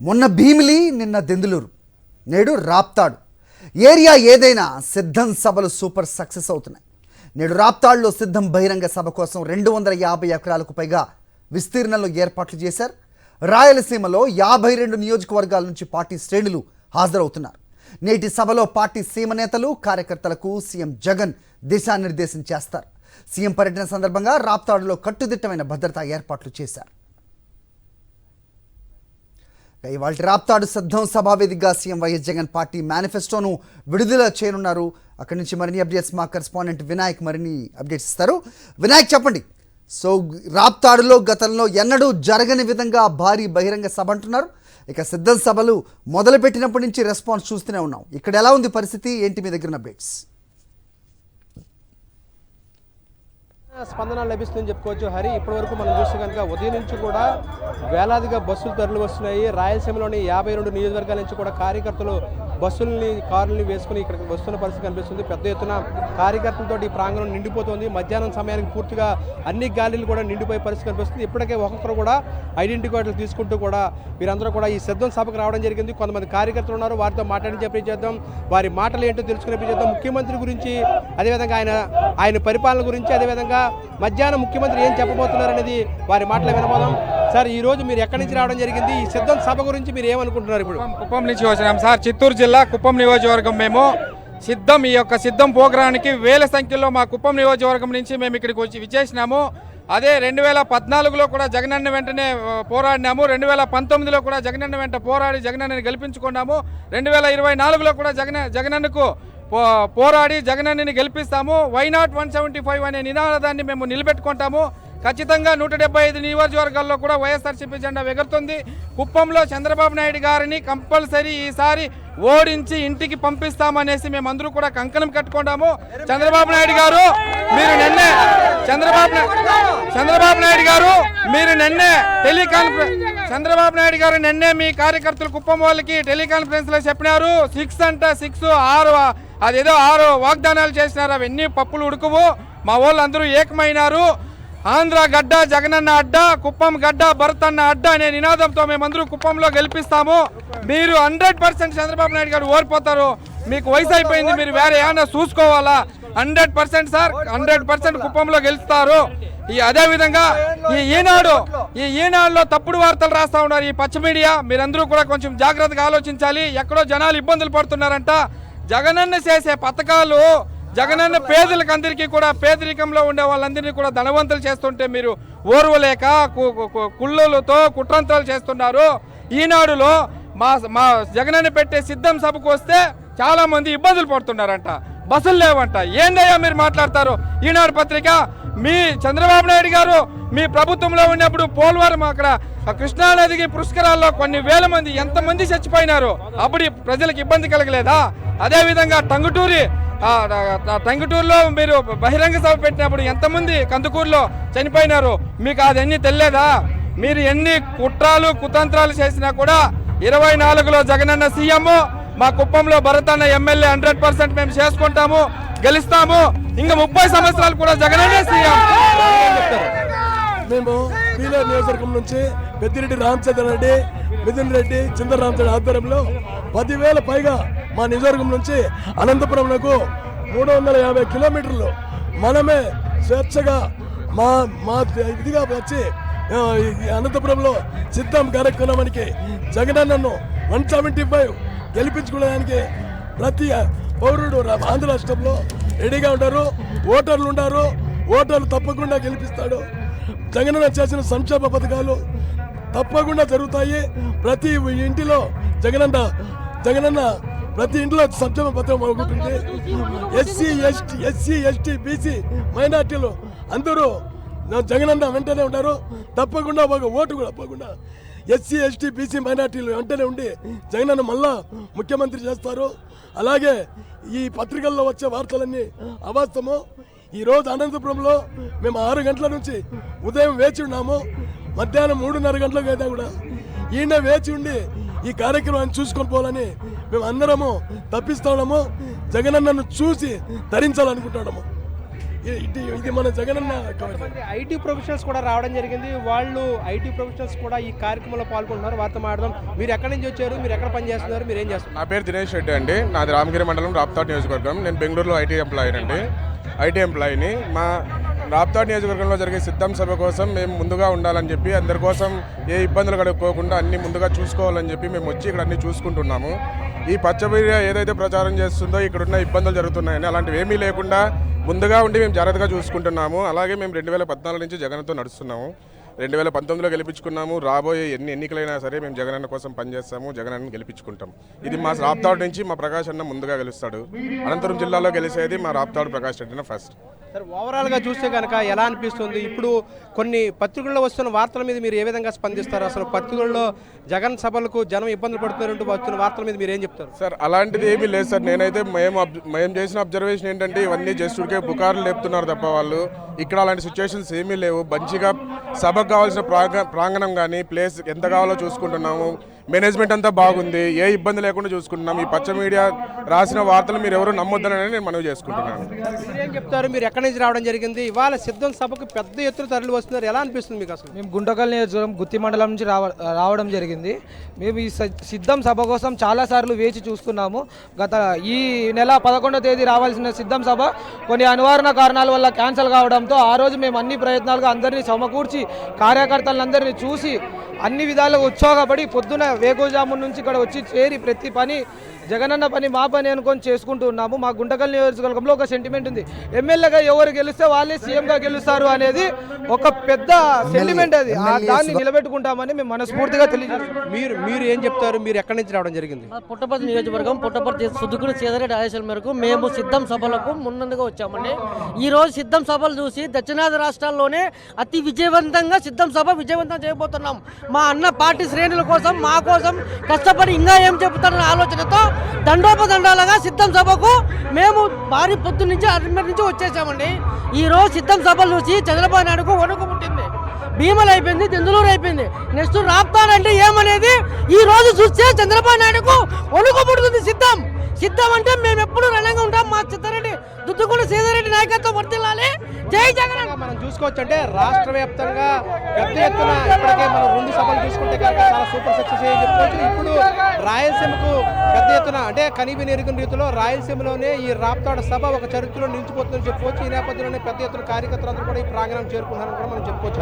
మొన్న భీమిలి, నిన్న దెందులూరు, నేడు రాప్తాడు. ఏరియా ఏదైనా సిద్ధం సభలు సూపర్ సక్సెస్ అవుతున్నాయి. నేడు రాప్తాడులో సిద్ధం బహిరంగ సభ కోసం 250 ఎకరాలకు పైగా విస్తీర్ణంలో ఏర్పాట్లు చేశారు. రాయలసీమలో 52 నియోజకవర్గాల నుంచి పార్టీ శ్రేణులు హాజరవుతున్నారు. నేటి సభలో పార్టీ సీమ నేతలు, కార్యకర్తలకు సీఎం జగన్ దిశానిర్దేశం చేస్తారు. సీఎం పర్యటన సందర్భంగా రాప్తాడులో కట్టుదిట్టమైన భద్రతా ఏర్పాట్లు చేశారు. ఇవాళ రాప్తాడు సిద్ధం సభా వేదికగా సీఎం వైఎస్ జగన్ పార్టీ మేనిఫెస్టోను విడుదల చేయనున్నారు. అక్కడి నుంచి మరిన్ని అప్డేట్స్ మా కరెస్పాండెంట్ వినాయక్ మరిన్ని అప్డేట్స్ ఇస్తారు. వినాయక్, చెప్పండి. సో రాప్తాడులో గతంలో ఎన్నడూ జరగని విధంగా భారీ బహిరంగ సభ అంటున్నారు. ఇక సిద్ధం సభలు మొదలుపెట్టినప్పటి నుంచి రెస్పాన్స్ చూస్తూనే ఉన్నాం. ఇక్కడ ఎలా ఉంది పరిస్థితి, ఏంటి మీ దగ్గర అప్డేట్స్? స్పందన లభిస్తుందని చెప్పుకోవచ్చు హరి. ఇప్పటి వరకు మనం చూస్తే కనుక ఉదయం నుంచి కూడా వేలాదిగా బస్సులు తరలి వస్తున్నాయి. రాయలసీమలోని 52 నియోజకవర్గాల నుంచి కూడా కార్యకర్తలు బస్సుల్ని, కార్లని వేసుకుని ఇక్కడికి వస్తున్న పరిస్థితి కనిపిస్తుంది. పెద్ద ఎత్తున కార్యకర్తలతో ఈ ప్రాంగణం నిండిపోతుంది. మధ్యాహ్నం సమయానికి పూర్తిగా అన్ని గాలిలు కూడా నిండిపోయే పరిస్థితి కనిపిస్తుంది. ఇప్పటికే ఒక్కొక్కరు కూడా ఐడెంటిటీ కార్డులు తీసుకుంటూ కూడా వీరందరూ కూడా ఈ సిద్ధం సభకు రావడం జరిగింది. కొంతమంది కార్యకర్తలు ఉన్నారు, వారితో మాట్లాడి చేద్దాం, వారి మాటలు ఏంటో తెలుసుకునే చేద్దాం. ముఖ్యమంత్రి గురించి, అదేవిధంగా ఆయన పరిపాలన గురించి, అదేవిధంగా మధ్యాహ్నం ముఖ్యమంత్రి ఏం చెప్పబోతున్నారు అనేది వారి మాటలు వినబోదాం. సార్, ఈ రోజు మీరు ఎక్కడి నుంచి రావడం జరిగింది? ఈ సిద్ధం సభ గురించి మీరు ఏమనుకుంటున్నారు? ఇప్పుడు కుప్పం నుంచి వచ్చినాం సార్. చిత్తూరు జిల్లా కుప్పం నియోజకవర్గం. మేము ఈ యొక్క సిద్ధం ప్రోగ్రానికి వేల సంఖ్యలో మా కుప్పం నియోజకవర్గం నుంచి మేము ఇక్కడికి వచ్చి విచ్చేసినాము. అదే 2014లో కూడా జగనన్న వెంటనే పోరాడినాము. 2019లో కూడా జగనన్న వెంట పోరాడి జగనన్నని గెలిపించుకున్నాము. 2024లో కూడా జగనన్నకు పోరాడి జగనన్నని గెలిపిస్తాము. వైనాట్ 175 అనే నినాదాన్ని మేము నిలబెట్టుకుంటాము. ఖచ్చితంగా 175 నియోజకవర్గాల్లో కూడా వైఎస్ఆర్సీపీ జెండా ఎగురుతుంది. కుప్పంలో చంద్రబాబు నాయుడు గారిని కంపల్సరీ ఈసారి ఓడించి ఇంటికి పంపిస్తామనేసి మేమందరూ కూడా కంకణం కట్టుకుంటాము. చంద్రబాబు నాయుడు గారు మీరు నిన్నే మీ కార్యకర్తలు కుప్పం వాళ్ళకి టెలికాన్ఫరెన్స్ లో చెప్పినారు. 6 అదేదో 6 వాగ్దానాలు చేసినారు. అవన్నీ పప్పులు ఉడుకువు. మా వాళ్ళు అందరూ ఏకమైనారు. ఆంధ్ర గడ్డ జగనన్న అడ్డ, కుప్పం గడ్డ భరతన్న అడ్డ అనే నినాదంతో మేమందరూ కుప్పంలో గెలిపిస్తాము. మీరు 100% చంద్రబాబు నాయుడు గారు ఓడిపోతారు. మీకు వయసు అయిపోయింది, మీరు వేరే ఏమన్నా చూసుకోవాలా? 100% సార్, 100% కుప్పంలో గెలుస్తారు. అదేవిధంగా ఈనాడులో తప్పుడు వార్తలు రాస్తా ఉన్నారు ఈ పచ్చ మీడియా. మీరందరూ కూడా కొంచెం జాగ్రత్తగా ఆలోచించాలి. ఎక్కడో జనాలు ఇబ్బందులు పడుతున్నారంట. జగనన్న చేసే పథకాలు జగనన్న పేదలకు అందరికీ కూడా, పేదరికంలో ఉండే వాళ్ళందరినీ కూడా ధనవంతులు చేస్తుంటే మీరు ఓర్వలేక కుళ్ళలతో కుట్రంతాలు చేస్తున్నారు. ఈనాడులో మా జగనన్న పెట్టే సిద్ధం సభకు వస్తే చాలా మంది ఇబ్బందులు పడుతున్నారంట, బస్సులు లేవంట. ఏందయ్యా మీరు మాట్లాడతారు? ఈనాడు పత్రిక మీ చంద్రబాబు నాయుడు గారు మీ ప్రభుత్వంలో ఉన్నప్పుడు పోలవరం అక్కడ కృష్ణానదికి పుష్కరాల్లో కొన్ని వేల మంది, ఎంతమంది చచ్చిపోయినారు? అప్పుడు ప్రజలకు ఇబ్బంది కలగలేదా? అదేవిధంగా టంగుటూరులో మీరు బహిరంగ సభ పెట్టినప్పుడు ఎంతమంది కందుకూరులో చనిపోయినారు? మీకు అదన్నీ తెలియదా? మీరు ఎన్ని కుట్రాలు కుతంత్రాలు చేసినా కూడా 24లో జగనన్న సీఎం, మా కుప్పంలో భరతన్న ఎమ్మెల్యే 100% మేము చేసుకుంటాము, గెలుస్తాము. ఇంకా 30 సంవత్సరాలు కూడా జగనన్న సీఎం. మేము పీలేరు నియోజకవర్గం నుంచి పెద్దిరెడ్డి రామచంద్ర రెడ్డి, మిథున్ రెడ్డి, చిందర రామచంద్ర ఆధ్వర్యంలో 10,000 పైగా మా నియోజకవర్గం నుంచి అనంతపురంకు 350 కిలోమీటర్లు మనమే స్వేచ్ఛగా మా ఇదిగా వచ్చి అనంతపురంలో సిద్ధం కార్యక్రమానికి జగనన్నను 175 గెలిపించుకోవడానికి ప్రతి పౌరుడు ఆంధ్ర రాష్ట్రంలో రెడీగా ఉంటారు. ఓటర్లు ఉంటారు. ఓటర్లు తప్పకుండా గెలిపిస్తాడు. జగనన్న చేసిన సంక్షేమ పథకాలు తప్పకుండా జరుగుతాయి. ప్రతి ఇంటిలో జగనన్న ప్రతి ఇంట్లో సంక్షేమ పథకం అవుతుంది. ఎస్సీ ఎస్టీ బీసీ మైనార్టీలు అందరూ జగనన్న వెంటనే ఉంటారు. తప్పకుండా ఒక ఓటు కూడా తప్పకుండా ఎస్సీ ఎస్టీ బీసీ మైనార్టీలు వెంటనే ఉండి జగనన్న మళ్ళా ముఖ్యమంత్రి చేస్తారు. అలాగే ఈ పత్రికల్లో వచ్చే వార్తలన్నీ అవాస్తవము. ఈరోజు అనంతపురంలో మేము 6 గంటల నుంచి ఉదయం వేచి ఉన్నాము. మధ్యాహ్నం 3:30 గంటలకు అయితే కూడా ఈయన వేచి ఉండి ఈ కార్యక్రమాన్ని చూసుకొని పోవాలని మేము అందరము తప్పిస్తున్నాము. జగనన్నను చూసి ధరించాలనుకుంటున్నాము. ఇది మన జగనన్న కవచం. ఐటీ ప్రొఫెషనల్స్ కూడా రావడం జరిగింది. వాళ్ళు ఐటీ ప్రొఫెషనల్స్ కూడా ఈ కార్యక్రమంలో పాల్గొంటున్నారు. వారితో మాట్లాడదాం. మీరు ఎక్కడి నుంచి వచ్చారు, మీరు ఎక్కడ పని చేస్తున్నారు, మీరు ఏం చేస్తున్నారు? నా పేరు దినేష్ రెడ్డి అండి. నాది రామగిరి మండలం రాప్తాడ్ నియోజకవర్గం. నేను బెంగళూరులో ఐటీ ఎంప్లాయీని. మా రాప్తాడ్ నియోజకవర్గంలో జరిగే సిద్ధం సభ కోసం మేము ముందుగా ఉండాలని చెప్పి, అందరి కోసం ఏ ఇబ్బందులు కడుక్కోకుండా అన్ని ముందుగా చూసుకోవాలని చెప్పి మేము వచ్చి ఇక్కడ అన్ని చూసుకుంటున్నాము. ఈ పచ్చ మీడియా ఏదైతే ప్రచారం చేస్తుందో ఇక్కడున్న ఇబ్బందులు జరుగుతున్నాయని అలాంటివి ఏమీ లేకుండా ముందుగా ఉండి మేము జాగ్రత్తగా చూసుకుంటున్నాము. అలాగే మేము 2014 నుంచి జగన్తో నడుస్తున్నాము. 2019లో గెలిపించుకున్నాము. రాబోయే ఎన్నికలైనా సరే మేము జగనన్న కోసం పనిచేస్తాము, జగనన్న గెలిపించుకుంటాం. ఇది మా రాప్తాడు నుంచి మా ప్రకాష్ అన్న ముందుగా గెలుస్తాడు. అనంతపురం జిల్లాలో గెలిచేది మా రాప్తాడు ప్రకాష్ రెడ్డిన ఫస్ట్. సార్, ఓవరాల్గా చూస్తే కనుక ఎలా అనిపిస్తుంది? ఇప్పుడు కొన్ని పత్రికల్లో వస్తున్న వార్తల మీద మీరు ఏ విధంగా స్పందిస్తారు? అసలు పత్రికల్లో జగన్ సభలకు జనం ఇబ్బందులు పడుతున్నారంటూ వస్తున్న వార్తల మీద మీరు ఏం చెప్తారు? సార్, అలాంటిది ఏమీ లేదు సార్. నేనైతే మేము చేసిన అబ్జర్వేషన్ ఏంటంటే ఇవన్నీ జస్ట్ ఉడికే పుకార్లు లేపుతున్నారు తప్ప వాళ్ళు ఇక్కడ అలాంటి సిచ్యువేషన్స్ ఏమీ లేవు. మంచిగా సభకు కావాల్సిన ప్రాంగణం కానీ ప్లేస్ ఎంత కావాలో చూసుకుంటున్నాము. మేనేజ్మెంట్ అంతా బాగుంది, ఏ ఇబ్బంది లేకుండా చూసుకుంటున్నాం. ఈ పచ్చ మీడియా రాసిన వార్తలు మీరు ఎవరు నమ్మొద్దని నేను మనవి చేసుకుంటున్నాను. మీరేం చెప్తారు? మీరు ఎక్కడి నుంచి రావడం జరిగింది? ఇవాళ సిద్ధం సభకు పెద్ద ఎత్తున తరలి వస్తున్నారు. ఎలా అనిపిస్తుంది మీకు అసలు? మేము గుంటకల్ నియోజకవర్గం గుత్తి మండలం నుంచి రావడం జరిగింది. మేము ఈ సిద్ధం సభ కోసం చాలాసార్లు వేచి చూస్తున్నాము. ఈ నెల 11వ తేదీ రావాల్సిన సిద్ధం సభ కొన్ని అనివార్య కారణాల వల్ల క్యాన్సిల్ కావడంతో ఆ రోజు మేము అన్ని ప్రయత్నాలుగా అందరినీ సమకూర్చి కార్యకర్తలందరినీ చూసి అన్ని విధాలుగా ఉత్సాహపడి పొద్దున వేకోజామున్ నుంచి ఇక్కడ వచ్చి చేరి ప్రతి పని జగనన్న పని మా పని అనుకొని చేసుకుంటూ ఉన్నాము. మా గుంటకల్ నియోజకవర్గంలో ఒక సెంటిమెంట్ ఉంది. ఎమ్మెల్యేగా ఎవరు గెలిస్తే వాళ్ళే సీఎంగా గెలుస్తారు అనేది ఒక పెద్ద సెంటిమెంట్. అది దాన్ని నిలబెట్టుకుంటామని మేము మనస్ఫూర్తిగా తెలియజేస్తాం. మీరు ఏం చెప్తారు? మీరు ఎక్కడి నుంచి రావడం జరిగింది? పుట్టపర్తి నియోజకవర్గం పుట్టపర్తి సుదుకుడు సేదరెడ్డి ఆదేశాల మేరకు మేము సిద్ధం సభలకు ముందుగా వచ్చామండి. ఈ రోజు సిద్ధం సభలు చూసి దక్షిణాది రాష్ట్రాల్లోనే అతి విజయవంతంగా సిద్ధం సభ విజయవంతం చేయబోతున్నాం. మా అన్న పార్టీ శ్రేణుల కోసం మా కోసం కష్టపడి ఇంకా ఏం చెబుతారన్న ఆలోచనతో దండోపదండాలుగా సిద్ధం సభకు మేము భారీ పొద్దు నుంచి అరిమేర నుంచి వచ్చేసామండి. ఈ రోజు సిద్ధం సభలు చూసి చంద్రబాబు నాయుడుకు వణుకు పుట్టింది. భీమలు అయిపోయింది, దెందులూరు అయిపోయింది. నెక్స్ట్ రాప్తాడంటే ఏమనేది ఈ రోజు చూస్తే చంద్రబాబు నాయుడుకు వణుకు పుడుతుంది. సిద్ధం అంటే మేము ఎప్పుడు రణంగా ఉంటాం. మా చిత్తారెడ్డి దుద్దుకుంట సీతారెడ్డి నాయకత్వం వర్తిల్లాలి. జై జగన్. మనం చూసుకోవచ్చు అంటే రాష్ట్ర వ్యాప్తంగా పెద్ద ఎత్తున ఇప్పటికే మనం 2 సభలు చూసుకుంటే కనుక చాలా సూపర్ సక్సెస్ అయ్యి చెప్పుకోవచ్చు. ఇప్పుడు రాయలసీమకు పెద్ద ఎత్తున అంటే కనీవిని ఎరుగిన రీతిలో రాయలసీమలోనే ఈ రాప్తాడు సభ ఒక చరిత్రలో నిలిచిపోతుందని చెప్పుకోవచ్చు. ఈ నేపథ్యంలోనే పెద్ద ఎత్తున కార్యకర్తలందరూ కూడా ఈ ప్రాంగణం చేరుకున్నారని కూడా మనం చెప్పుకోవచ్చు.